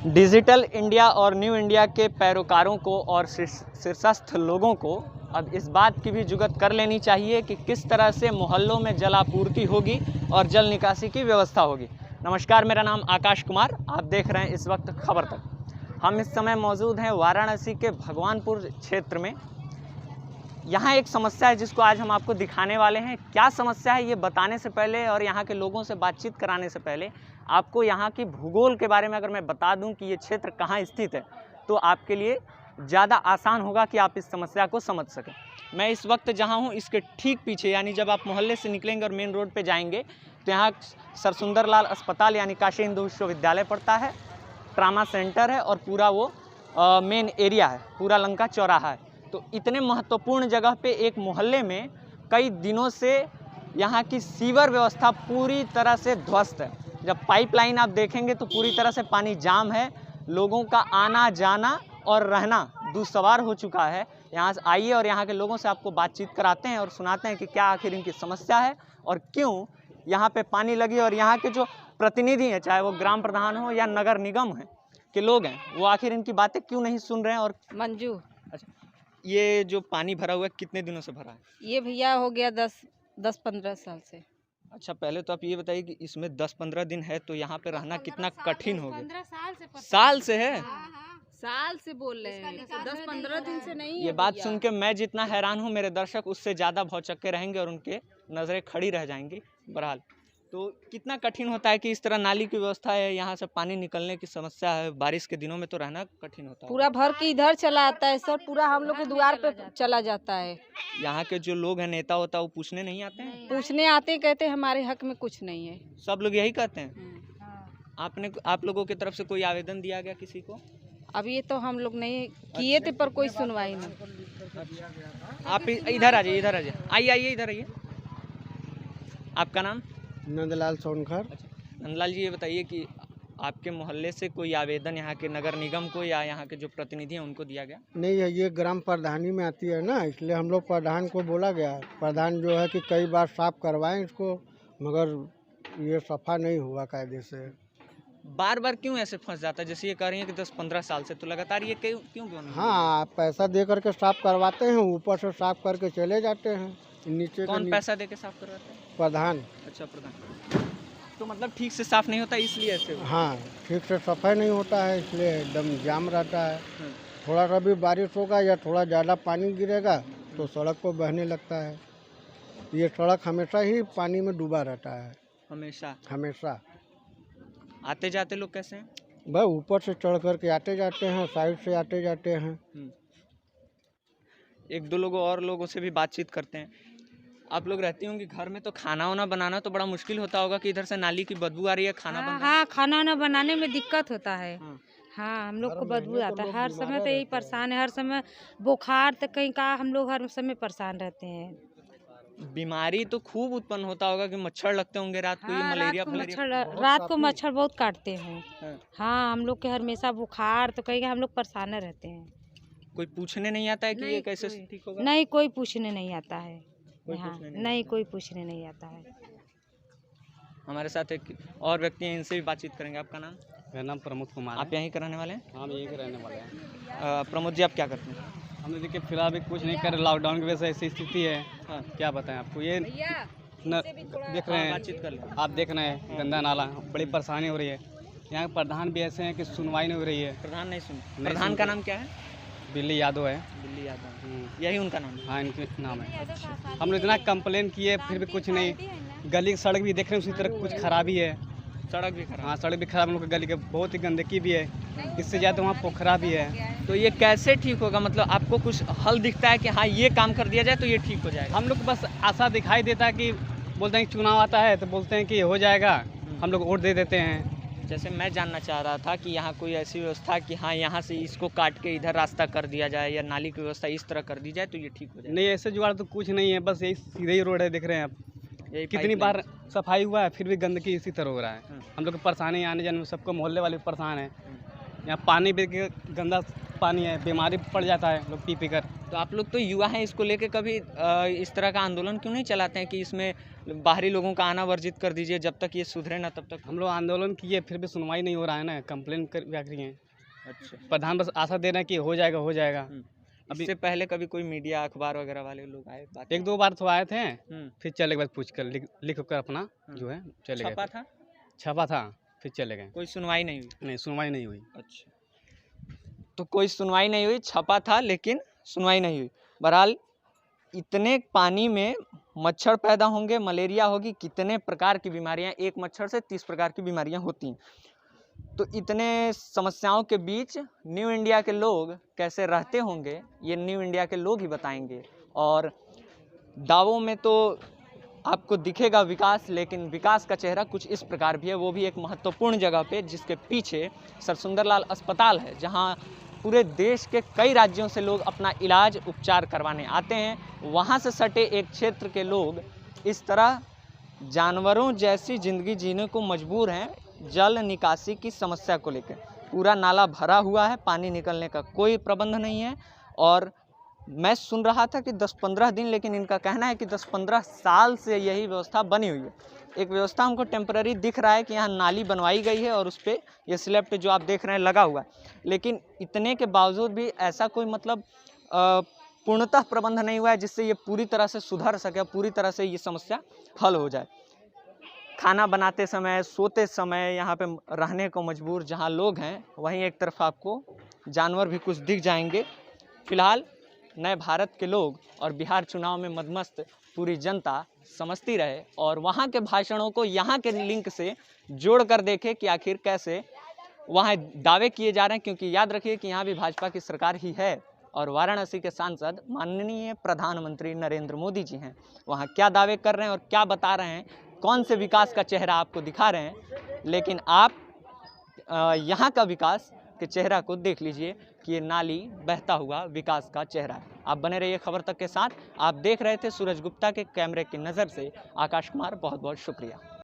Digital India और new India के पैरोकारों को और शीर्षस्थ लोगों को अब इस बात की भी जुगत कर लेनी चाहिए कि किस तरह से मोहल्लों में जल आपूर्ति होगी और जल निकासी की व्यवस्था होगी। नमस्कार, मेरा नाम आकाश कुमार, आप देख रहे हैं इस वक्त खबर तक। हम इस समय मौजूद हैं वाराणसी के भगवानपुर क्षेत्र में। यहाँ एक समस्या है जिसको आज हम आपको दिखाने वाले हैं। क्या समस्या है ये बताने से पहले और यहाँ के लोगों से बातचीत कराने से पहले आपको यहाँ की भूगोल के बारे में अगर मैं बता दूं कि ये क्षेत्र कहाँ स्थित है तो आपके लिए ज़्यादा आसान होगा कि आप इस समस्या को समझ सकें। मैं इस वक्त जहाँ हूँ इसके ठीक पीछे, यानी जब आप मोहल्ले से निकलेंगे और मेन रोड पे जाएंगे तो यहाँ सरसुंदरलाल अस्पताल यानी काशी हिंदू विश्वविद्यालय पड़ता है, ट्रामा सेंटर है और पूरा वो मेन एरिया है, पूरा लंका चौराहा है। तो इतने महत्वपूर्ण जगह पे एक मोहल्ले में कई दिनों से यहाँ की सीवर व्यवस्था पूरी तरह से ध्वस्त है। जब पाइपलाइन आप देखेंगे तो पूरी तरह से पानी जाम है, लोगों का आना जाना और रहना दुस्सवार हो चुका है। यहाँ से आइए और यहाँ के लोगों से आपको बातचीत कराते हैं और सुनाते हैं कि क्या आखिर इनकी समस्या है और क्यों यहाँ पे पानी लगी, और यहाँ के जो प्रतिनिधि हैं, चाहे वो ग्राम प्रधान हो या नगर निगम है के लोग हैं, वो आखिर इनकी बातें क्यों नहीं सुन रहे हैं। और मंजू, अच्छा, ये जो पानी भरा हुआ है कितने दिनों से भरा है? ये भैया हो गया 10-15 साल से। अच्छा, पहले तो आप ये बताइए कि इसमें 10-15 दिन है तो यहाँ पे रहना कितना कठिन हो गया? 15 साल से है। साल से बोल रहे हैं, 10-15 दिन से नहीं ये है बात भैया। सुन के मैं जितना हैरान हूँ, मेरे दर्शक उससे ज़्यादा भौचक्के रहेंगे और उनके नज़रें खड़ी रह जाएंगी। बहरहाल, तो कितना कठिन होता है कि इस तरह नाली की व्यवस्था है, यहाँ से पानी निकलने की समस्या है, बारिश के दिनों में तो रहना कठिन होता है। पूरा भर के इधर चला आता है सर, पूरा हम लोग के द्वार पे चला जाता है। यहाँ के जो लोग हैं, नेता होता, वो पूछने नहीं आते हैं? पूछने आते, कहते हमारे हक में कुछ नहीं है। सब लोग यही कहते हैं। आप लोगों की तरफ से कोई आवेदन दिया गया किसी को? अब ये तो हम लोग नहीं किए थे, पर कोई सुनवाई नहीं। आप इधर आ जाइए, इधर आ जाइए, आइए इधर आइए। आपका नाम? नंदलाल सोनकर। नंदलाल जी, ये बताइए कि आपके मोहल्ले से कोई आवेदन यहाँ के नगर निगम को या यहाँ के जो प्रतिनिधि हैं उनको दिया गया? नहीं है, ये ग्राम प्रधानी में आती है ना, इसलिए हम लोग प्रधान को बोला गया। प्रधान जो है कि कई बार साफ करवाएं इसको, मगर ये सफा नहीं हुआ कायदे से। बार बार क्यों ऐसे फंस जाता है? जैसे ये कह रही है कि 10-15 साल से, तो लगातार ये क्यों बन रही है? हाँ, आप पैसा दे करके साफ करवाते हैं, ऊपर से साफ करके चले जाते हैं। नीचे कौन पैसा दे के साफ करवाते हैं? प्रधान। अच्छा, प्रधान। तो मतलब ठीक से साफ नहीं होता इसलिए ऐसे होता है? हाँ, ठीक से सफाई नहीं होता है, इसलिए एकदम जाम रहता है। थोड़ा सा भी बारिश होगा या थोड़ा ज़्यादा पानी गिरेगा तो सड़क को बहने लगता है। ये सड़क हमेशा ही पानी में डूबा रहता है, हमेशा। आते जाते लोग कैसे हैं? भाई ऊपर से चढ़ करके आते जाते हैं, साइड से आते जाते हैं। एक दो लोगों से भी बातचीत करते हैं। आप लोग रहती होंगी घर में, तो खाना वाना बनाना तो बड़ा मुश्किल होता होगा कि इधर से नाली की बदबू आ रही है, खाना बन रहा है। हाँ, खाना वाना बनाने में दिक्कत होता है। हाँ, हम लोग को बदबू आता है हर समय, तो यही परेशान है हर समय। बुखार तक कहीं का, हम लोग हर समय परेशान रहते हैं। बीमारी तो खूब उत्पन्न होता होगा कि मच्छर लगते होंगे रात को, ये मलेरिया रात को मच्छर बहुत काटते हैं। हाँ, हम लोग के हमेशा बुखार, तो कहीं हम लोग परेशान रहते हैं। कोई पूछने नहीं आता है कि ये कैसे ठीक होगा? नहीं, कोई पूछने नहीं आता है। हाँ, नहीं, कोई पूछने नहीं आता है। हमारे साथ एक और व्यक्ति हैं, इनसे भी बातचीत करेंगे। आपका नाम? मेरा नाम प्रमोद कुमार। आप यहीं के रहने वाले हैं? हम यहीं के रहने वाले हैं। प्रमोद जी, आप क्या करते हैं? हमने देखिए फिलहाल अभी कुछ नहीं कर, लॉकडाउन की वजह से ऐसी स्थिति है। हाँ, क्या बताएं आपको, ये देख रहे हैं, बातचीत कर लें। आप देख रहे हैं गंदा नाला, बड़ी परेशानी हो रही है। यहाँ के प्रधान भी ऐसे हैं कि सुनवाई नहीं हो रही है। प्रधान नहीं सुन? प्रधान का नाम क्या है? बिल्ली यादव है। बिल्ली यादव, यही उनका नाम है? हाँ, इनके नाम है। हम लोग इतना कंप्लेन किए फिर भी कुछ नहीं। गली सड़क भी देख रहे हैं उसी तरह कुछ खराबी है। सड़क भी खराब? हाँ, सड़क भी खराब, हम लोग गली के बहुत ही गंदगी भी है, इससे ज़्यादा वहाँ पोखरा भी है। तो ये कैसे ठीक होगा? मतलब आपको कुछ हल दिखता है कि हाँ ये काम कर दिया जाए तो ये ठीक हो जाएगा? हम लोग को बस आशा दिखाई देता है कि बोलते हैं कि चुनाव आता है तो बोलते हैं कि हो जाएगा, हम लोग वोट दे देते हैं। जैसे मैं जानना चाह रहा था कि यहाँ कोई ऐसी व्यवस्था कि हाँ यहाँ से इसको काट के इधर रास्ता कर दिया जाए या नाली की व्यवस्था इस तरह कर दी जाए तो ये ठीक हो जाए? नहीं, ऐसे जुगाड़ तो कुछ नहीं है, बस यही सीधे ही रोड है, देख रहे हैं आप। कितनी बार सफाई हुआ है फिर भी गंदगी इसी तरह हो रहा है। हम लोग को परेशानी आने जाने में, सबको मोहल्ले वाले परेशान है। यहाँ पानी भी गंदा पानी है, बीमारी पड़ जाता है लोग पी कर। तो आप लोग तो युवा हैं, इसको लेके कभी इस तरह का आंदोलन क्यों नहीं चलाते हैं कि इसमें बाहरी लोगों का आना वर्जित कर दीजिए, जब तक ये सुधरे ना तब तक? हम लोग आंदोलन किए, फिर भी सुनवाई नहीं हो रहा है ना, कंप्लेन कर रही हैं। अच्छा। प्रधान बस आशा दे रहे हैं कि हो जाएगा हो जाएगा। इससे पहले कभी कोई मीडिया अखबार वगैरह वाले लोग आए बात? 1-2 बार तो आए थे, हम्म। फिर चले गए, पूछ कर लिख कर अपना जो है चले गए। छपा था, छपा था, फिर चले गए। कोई सुनवाई नहीं हुई? नहीं, सुनवाई नहीं हुई। अच्छा, तो कोई सुनवाई नहीं हुई, छपा था लेकिन सुनवाई नहीं हुई। बहरहाल इतने पानी में मच्छर पैदा होंगे, मलेरिया होगी, कितने प्रकार की बीमारियां, एक मच्छर से 30 प्रकार की बीमारियां होती हैं। तो इतने समस्याओं के बीच न्यू इंडिया के लोग कैसे रहते होंगे, ये न्यू इंडिया के लोग ही बताएंगे। और दावों में तो आपको दिखेगा विकास, लेकिन विकास का चेहरा कुछ इस प्रकार भी है, वो भी एक महत्वपूर्ण जगह पे, जिसके पीछे सरसुंदरलाल अस्पताल है, जहां पूरे देश के कई राज्यों से लोग अपना इलाज उपचार करवाने आते हैं। वहां से सटे एक क्षेत्र के लोग इस तरह जानवरों जैसी ज़िंदगी जीने को मजबूर हैं जल निकासी की समस्या को लेकर। पूरा नाला भरा हुआ है, पानी निकलने का कोई प्रबंध नहीं है। और मैं सुन रहा था कि 10-15 दिन, लेकिन इनका कहना है कि 10-15 साल से यही व्यवस्था बनी हुई है। एक व्यवस्था हमको टेम्पररी दिख रहा है कि यहाँ नाली बनवाई गई है और उस पर ये स्लैब पे जो आप देख रहे हैं लगा हुआ है, लेकिन इतने के बावजूद भी ऐसा कोई मतलब पूर्णतः प्रबंध नहीं हुआ है जिससे ये पूरी तरह से सुधर सके, पूरी तरह से ये समस्या हल हो जाए। खाना बनाते समय, सोते समय यहाँ पे रहने को मजबूर जहाँ लोग हैं, वहीं एक तरफ आपको जानवर भी कुछ दिख जाएंगे। फिलहाल नए भारत के लोग और बिहार चुनाव में मदमस्त पूरी जनता समझती रहे और वहाँ के भाषणों को यहाँ के लिंक से जोड़ कर देखे कि आखिर कैसे वहाँ दावे किए जा रहे हैं, क्योंकि याद रखिए कि यहाँ भी भाजपा की सरकार ही है और वाराणसी के सांसद माननीय प्रधानमंत्री नरेंद्र मोदी जी हैं। वहाँ क्या दावे कर रहे हैं और क्या बता रहे हैं, कौन से विकास का चेहरा आपको दिखा रहे हैं, लेकिन आप यहाँ का विकास के चेहरा को देख लीजिए कि ये नाली बहता हुआ विकास का चेहरा है। आप बने रहिए खबर तक के साथ। आप देख रहे थे सूरज गुप्ता के कैमरे की नज़र से आकाश कुमार, बहुत बहुत शुक्रिया।